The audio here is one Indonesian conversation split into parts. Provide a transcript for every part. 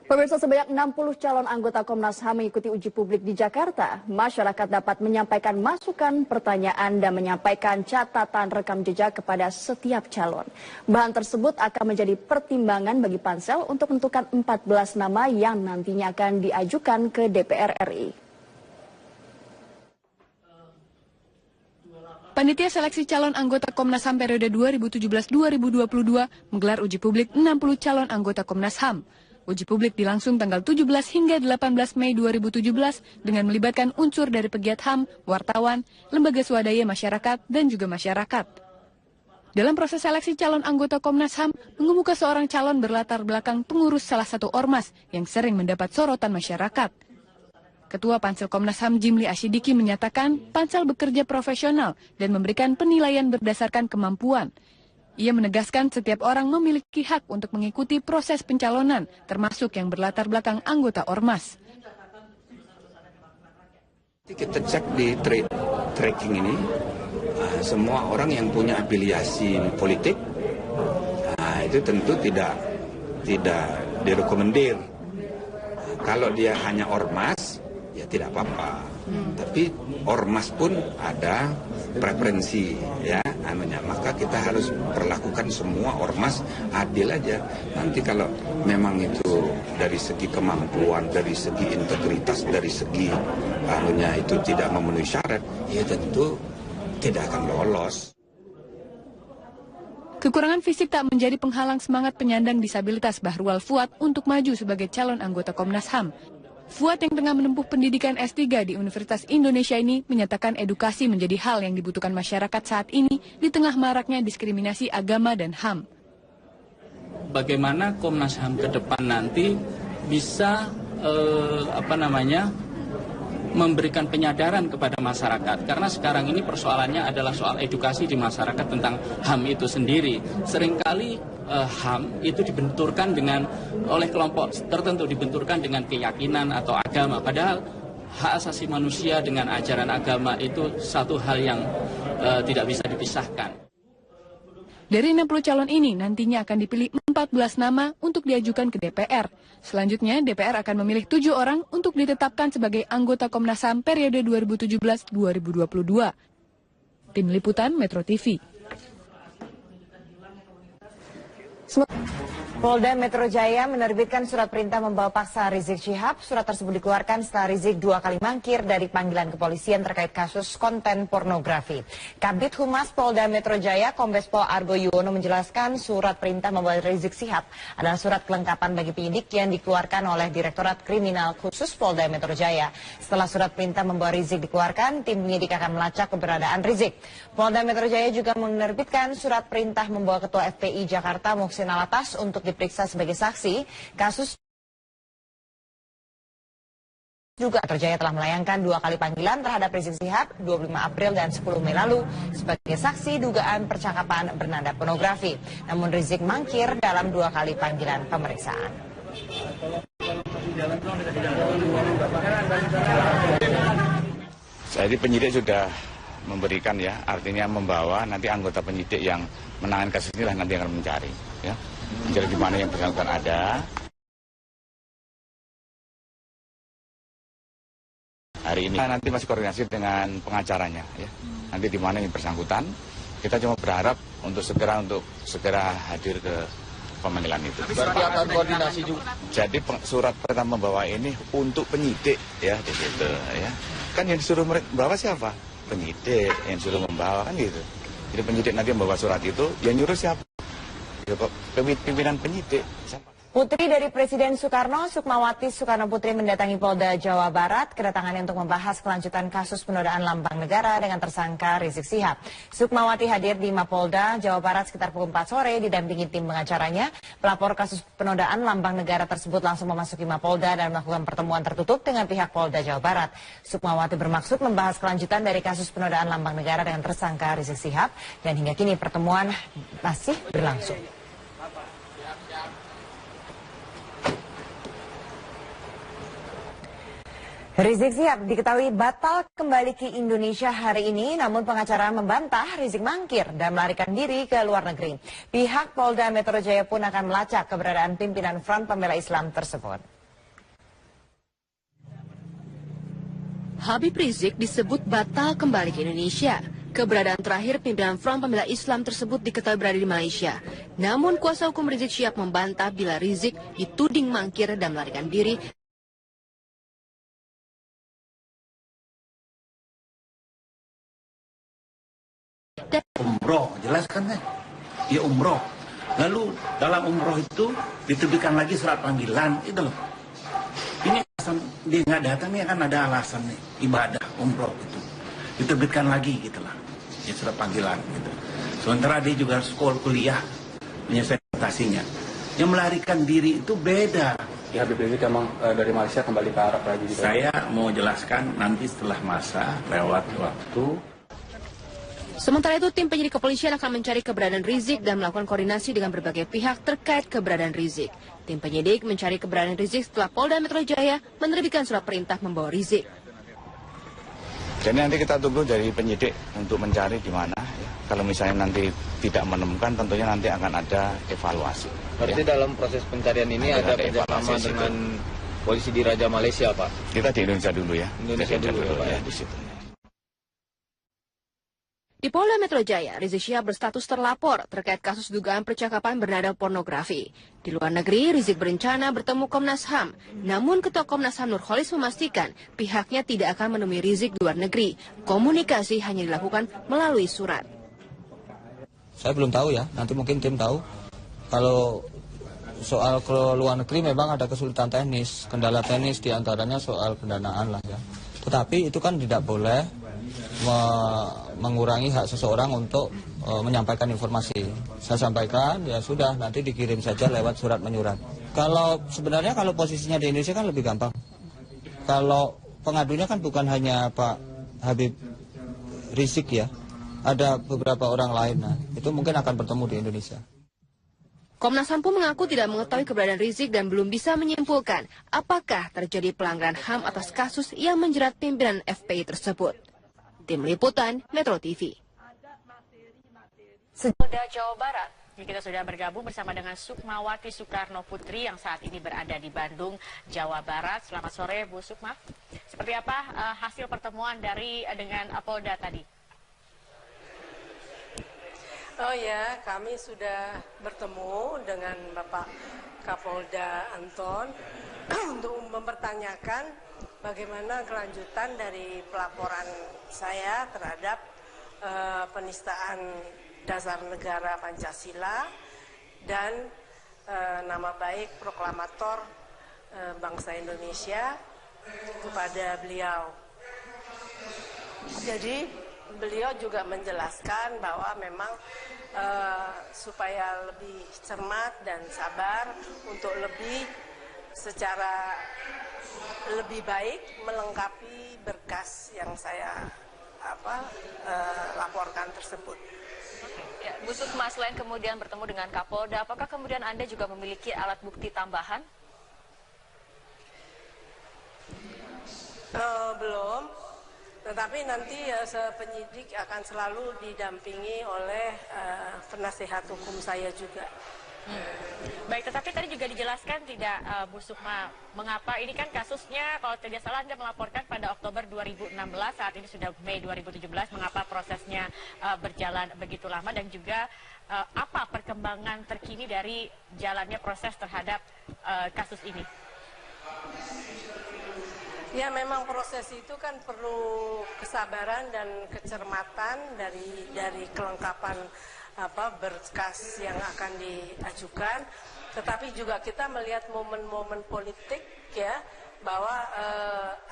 Pemirsa, sebanyak 60 calon anggota Komnas HAM mengikuti uji publik di Jakarta. Masyarakat dapat menyampaikan masukan, pertanyaan, dan menyampaikan catatan rekam jejak kepada setiap calon. Bahan tersebut akan menjadi pertimbangan bagi pansel untuk menentukan 14 nama yang nantinya akan diajukan ke DPR RI. Panitia seleksi calon anggota Komnas HAM periode 2017-2022 menggelar uji publik 60 calon anggota Komnas HAM. Uji publik dilangsung tanggal 17 hingga 18 Mei 2017 dengan melibatkan unsur dari pegiat HAM, wartawan, lembaga swadaya masyarakat, dan juga masyarakat. Dalam proses seleksi calon anggota Komnas HAM, mengemuka seorang calon berlatar belakang pengurus salah satu ormas yang sering mendapat sorotan masyarakat. Ketua Pansel Komnas HAM Jimli Asyidiki menyatakan Pansel bekerja profesional dan memberikan penilaian berdasarkan kemampuan. Ia menegaskan setiap orang memiliki hak untuk mengikuti proses pencalonan, termasuk yang berlatar belakang anggota ormas. Kita cek di tracking ini, semua orang yang punya afiliasi politik, itu tentu tidak direkomendir. Kalau dia hanya ormas, ya tidak apa-apa. Tapi ormas pun ada preferensi, ya, maka kita harus perlakukan semua ormas adil aja. Nanti kalau memang itu dari segi kemampuan, dari segi integritas, dari segi itu tidak memenuhi syarat, ya tentu tidak akan lolos. Kekurangan fisik tak menjadi penghalang semangat penyandang disabilitas Bahrual Fuad untuk maju sebagai calon anggota Komnas HAM. Fuad yang tengah menempuh pendidikan S3 di Universitas Indonesia ini menyatakan edukasi menjadi hal yang dibutuhkan masyarakat saat ini di tengah maraknya diskriminasi agama dan HAM. Bagaimana Komnas HAM ke depan nanti bisa memberikan penyadaran kepada masyarakat, karena sekarang ini persoalannya adalah soal edukasi di masyarakat tentang HAM itu sendiri. Seringkali HAM itu dibenturkan oleh kelompok tertentu, dibenturkan dengan keyakinan atau agama, padahal hak asasi manusia dengan ajaran agama itu satu hal yang tidak bisa dipisahkan. Dari 60 calon ini nantinya akan dipilih 14 nama untuk diajukan ke DPR. Selanjutnya DPR akan memilih 7 orang untuk ditetapkan sebagai anggota Komnas HAM periode 2017-2022. Tim Liputan Metro TV. Polda Metro Jaya menerbitkan surat perintah membawa paksa Rizik Syihab. Surat tersebut dikeluarkan setelah Rizik 2 kali mangkir dari panggilan kepolisian terkait kasus konten pornografi. Kabid Humas Polda Metro Jaya, Kombes Pol Argo Yuwono menjelaskan surat perintah membawa Rizik Syihab adalah surat kelengkapan bagi penyidik yang dikeluarkan oleh Direktorat Kriminal Khusus Polda Metro Jaya. Setelah surat perintah membawa Rizik dikeluarkan, tim penyidik akan melacak keberadaan Rizik. Polda Metro Jaya juga menerbitkan surat perintah membawa Ketua FPI Jakarta Muhsin Alatas untuk diperiksa sebagai saksi. Kasus juga Metro Jaya telah melayangkan 2 kali panggilan terhadap Rizik Syihab 25 April dan 10 Mei lalu sebagai saksi dugaan percakapan bernada pornografi. Namun Rizik mangkir dalam 2 kali panggilan pemeriksaan. Jadi penyidik sudah memberikan, ya, artinya membawa nanti anggota penyidik yang menangani kasus inilah nanti akan mencari, ya. Mencari di mana yang bersangkutan ada. Hari ini nanti masih koordinasi dengan pengacaranya, ya. Nanti di mana yang bersangkutan. Kita cuma berharap untuk segera hadir ke pemanggilan itu. Berarti akan koordinasi juga. Jadi surat pertama membawa ini untuk penyidik, ya, di situ, ya. Kan yang disuruh membawa siapa? Penyidik yang disuruh membawa, kan gitu. Jadi penyidik nanti membawa surat itu, yang nyuruh siapa? Pimpinan penyidik. Putri dari Presiden Soekarno, Sukmawati Soekarno Putri mendatangi Polda Jawa Barat. Kedatangannya untuk membahas kelanjutan kasus penodaan lambang negara dengan tersangka Rizik Syihab. Sukmawati hadir di Mapolda Jawa Barat sekitar pukul 4 sore didampingi tim pengacaranya. Pelapor kasus penodaan lambang negara tersebut langsung memasuki Mapolda dan melakukan pertemuan tertutup dengan pihak Polda Jawa Barat. Sukmawati bermaksud membahas kelanjutan dari kasus penodaan lambang negara dengan tersangka Rizik Syihab, dan hingga kini pertemuan masih berlangsung. Rizik Syihab diketahui batal kembali ke Indonesia hari ini, namun pengacara membantah Rizik mangkir dan melarikan diri ke luar negeri. Pihak Polda Metro Jaya pun akan melacak keberadaan pimpinan Front Pembela Islam tersebut. Habib Rizik disebut batal kembali ke Indonesia. Keberadaan terakhir pimpinan Front Pembela Islam tersebut diketahui berada di Malaysia. Namun kuasa hukum Rizik Syihab membantah bila Rizik dituding mangkir dan melarikan diri. Umroh, jelas kan? Ya umroh. Lalu dalam umroh itu diterbitkan lagi surat panggilan, itu loh. Ini alasan dia nggak datang nih kan ada alasan nih, ibadah umroh itu diterbitkan lagi gitulah, ya surat panggilan gitu. Sementara dia juga harus sekolah kuliah menyelesaikan prestasinya. Yang melarikan diri itu beda. Ya Habib Rizik emang dari Malaysia kembali ke Arab lagi. Gitu. Saya mau jelaskan nanti setelah masa lewat waktu. Sementara itu, tim penyidik kepolisian akan mencari keberadaan Rizik dan melakukan koordinasi dengan berbagai pihak terkait keberadaan Rizik. Tim penyidik mencari keberadaan Rizik setelah Polda Metro Jaya menerbitkan surat perintah membawa Rizik. Jadi nanti kita tunggu dari penyidik untuk mencari di mana. Ya. Kalau misalnya nanti tidak menemukan, tentunya nanti akan ada evaluasi. Berarti ya. dalam proses pencarian ini ada kerjasama dengan polisi di Raja Malaysia, Pak? Kita di Indonesia dulu ya. Indonesia dulu ya, Pak. Ya, di situ. Di Polda Metro Jaya, Rizik Syihab berstatus terlapor terkait kasus dugaan percakapan bernada pornografi. Di luar negeri, Rizik berencana bertemu Komnas HAM. Namun Ketua Komnas HAM Nurholis memastikan pihaknya tidak akan menemui Rizik di luar negeri. Komunikasi hanya dilakukan melalui surat. Saya belum tahu ya, nanti mungkin tim tahu. Kalau soal ke luar negeri memang ada kesulitan teknis, kendala teknis diantaranya soal pendanaan lah ya. Tetapi itu kan tidak boleh mengurangi hak seseorang untuk menyampaikan informasi. Saya sampaikan, ya sudah, nanti dikirim saja lewat surat menyurat. Kalau sebenarnya kalau posisinya di Indonesia kan lebih gampang. Kalau pengadunya kan bukan hanya Pak Habib Rizik ya, ada beberapa orang lain. Nah, itu mungkin akan bertemu di Indonesia. Komnas HAM pun mengaku tidak mengetahui keberadaan Rizik dan belum bisa menyimpulkan apakah terjadi pelanggaran HAM atas kasus yang menjerat pimpinan FPI tersebut. Tim Liputan Metro TV. Polda Jawa Barat. Kita sudah bergabung bersama dengan Sukmawati Soekarno Putri yang saat ini berada di Bandung, Jawa Barat. Selamat sore, Bu Sukma. Seperti apa hasil pertemuan dengan Polda tadi? Oh ya, kami sudah bertemu dengan Bapak Kapolda Anton untuk mempertanyakan bagaimana kelanjutan dari pelaporan saya terhadap penistaan dasar negara Pancasila dan nama baik proklamator bangsa Indonesia kepada beliau. Jadi beliau juga menjelaskan bahwa memang supaya lebih cermat dan sabar untuk secara lebih baik melengkapi berkas yang saya laporkan tersebut. Ya, Bu Sukma, selain kemudian bertemu dengan Kapolda, apakah kemudian Anda juga memiliki alat bukti tambahan? Belum, tetapi nanti penyidik akan selalu didampingi oleh penasihat hukum saya juga. Baik, tetapi tadi juga dijelaskan tidak, Bu Sukma, mengapa ini kan kasusnya kalau tidak salah Anda melaporkan pada Oktober 2016, saat ini sudah Mei 2017, mengapa prosesnya berjalan begitu lama dan juga apa perkembangan terkini dari jalannya proses terhadap kasus ini? Ya, memang proses itu kan perlu kesabaran dan kecermatan dari kelengkapan berkas yang akan diajukan, tetapi juga kita melihat momen-momen politik ya, bahwa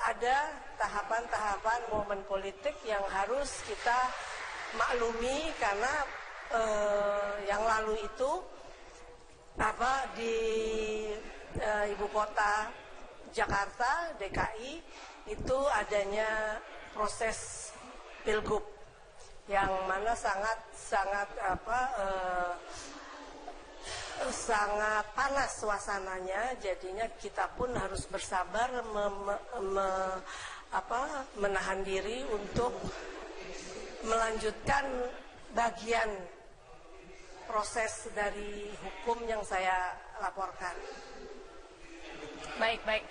ada tahapan-tahapan momen politik yang harus kita maklumi karena yang lalu itu di ibu kota Jakarta, DKI, itu adanya proses pilgub yang mana sangat panas suasananya, jadinya kita pun harus bersabar menahan diri untuk melanjutkan bagian proses dari hukum yang saya laporkan. Baik.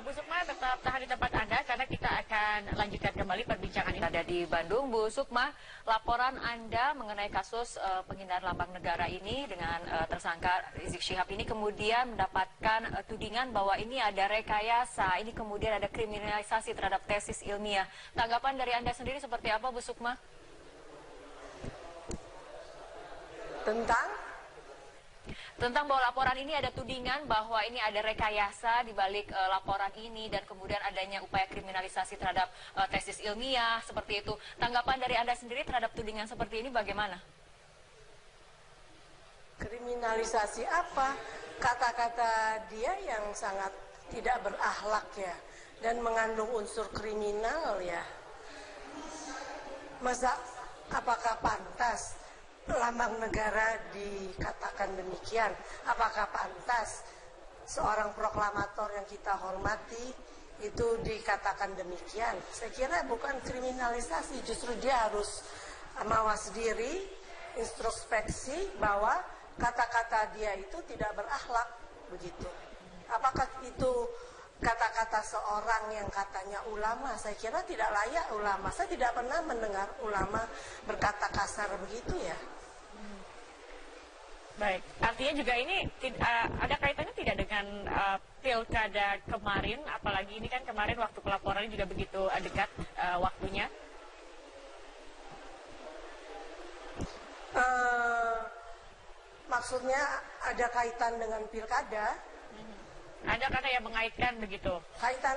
Bu Sukma tetap tahan di tempat Anda karena kita akan lanjutkan kembali perbincangan ini. Ada di Bandung, Bu Sukma, laporan Anda mengenai kasus penghinaan lambang negara ini dengan tersangka Rizik Syihab ini kemudian mendapatkan tudingan bahwa ini ada rekayasa, ini kemudian ada kriminalisasi terhadap tesis ilmiah. Tanggapan dari Anda sendiri seperti apa, Bu Sukma? Tentang bahwa laporan ini ada tudingan bahwa ini ada rekayasa di balik laporan ini dan kemudian adanya upaya kriminalisasi terhadap tesis ilmiah seperti itu. Tanggapan dari Anda sendiri terhadap tudingan seperti ini bagaimana? Kriminalisasi apa? Kata-kata dia yang sangat tidak berakhlak ya dan mengandung unsur kriminal ya. Masa apakah pantas lambang negara dikatakan demikian? Apakah pantas seorang proklamator yang kita hormati itu dikatakan demikian? Saya kira bukan kriminalisasi, justru dia harus mawas diri, introspeksi bahwa kata-kata dia itu tidak berakhlak, begitu. Apakah itu kata-kata seorang yang katanya ulama? Saya kira tidak layak ulama. Saya tidak pernah mendengar ulama berkata kasar begitu ya. Baik, artinya juga ini ada kaitannya tidak dengan pilkada kemarin, apalagi ini kan kemarin waktu pelaporannya juga begitu dekat waktunya. Maksudnya ada kaitan dengan pilkada? Ada kata yang mengaitkan begitu? Kaitan?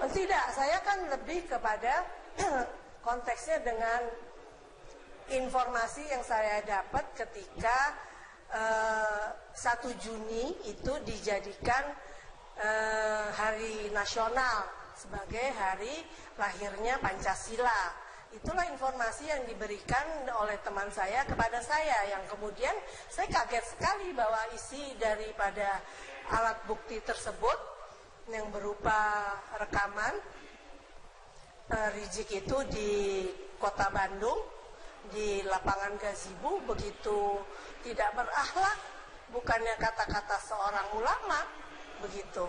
Tidak, saya kan lebih kepada konteksnya dengan informasi yang saya dapat ketika 1 Juni itu dijadikan hari nasional sebagai hari lahirnya Pancasila. Itulah informasi yang diberikan oleh teman saya kepada saya, yang kemudian saya kaget sekali bahwa isi daripada alat bukti tersebut yang berupa rekaman Rizik itu di Kota Bandung, di lapangan Gazebo, begitu tidak berakhlak, bukannya kata-kata seorang ulama, begitu.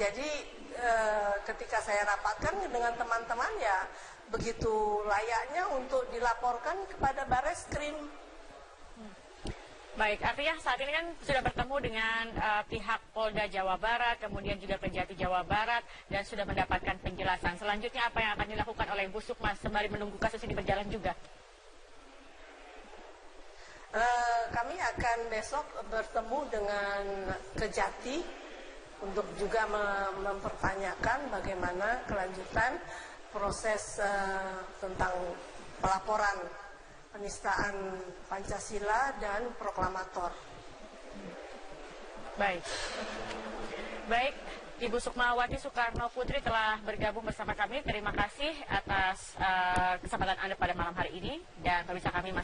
Jadi ketika saya rapatkan dengan teman-teman ya begitu layaknya untuk dilaporkan kepada Bareskrim. Baik, artinya saat ini kan sudah bertemu dengan pihak Polda Jawa Barat, kemudian juga Kejati Jawa Barat, dan sudah mendapatkan penjelasan. Selanjutnya apa yang akan dilakukan oleh Bu Sukma sembari menunggu kasus ini berjalan juga? Kami akan besok bertemu dengan Kejati untuk juga mempertanyakan bagaimana kelanjutan proses tentang pelaporan penistaan Pancasila dan proklamator. Baik, Ibu Sukmawati Soekarno Putri telah bergabung bersama kami. Terima kasih atas kesempatan Anda pada malam hari ini, dan pemirsa kami masih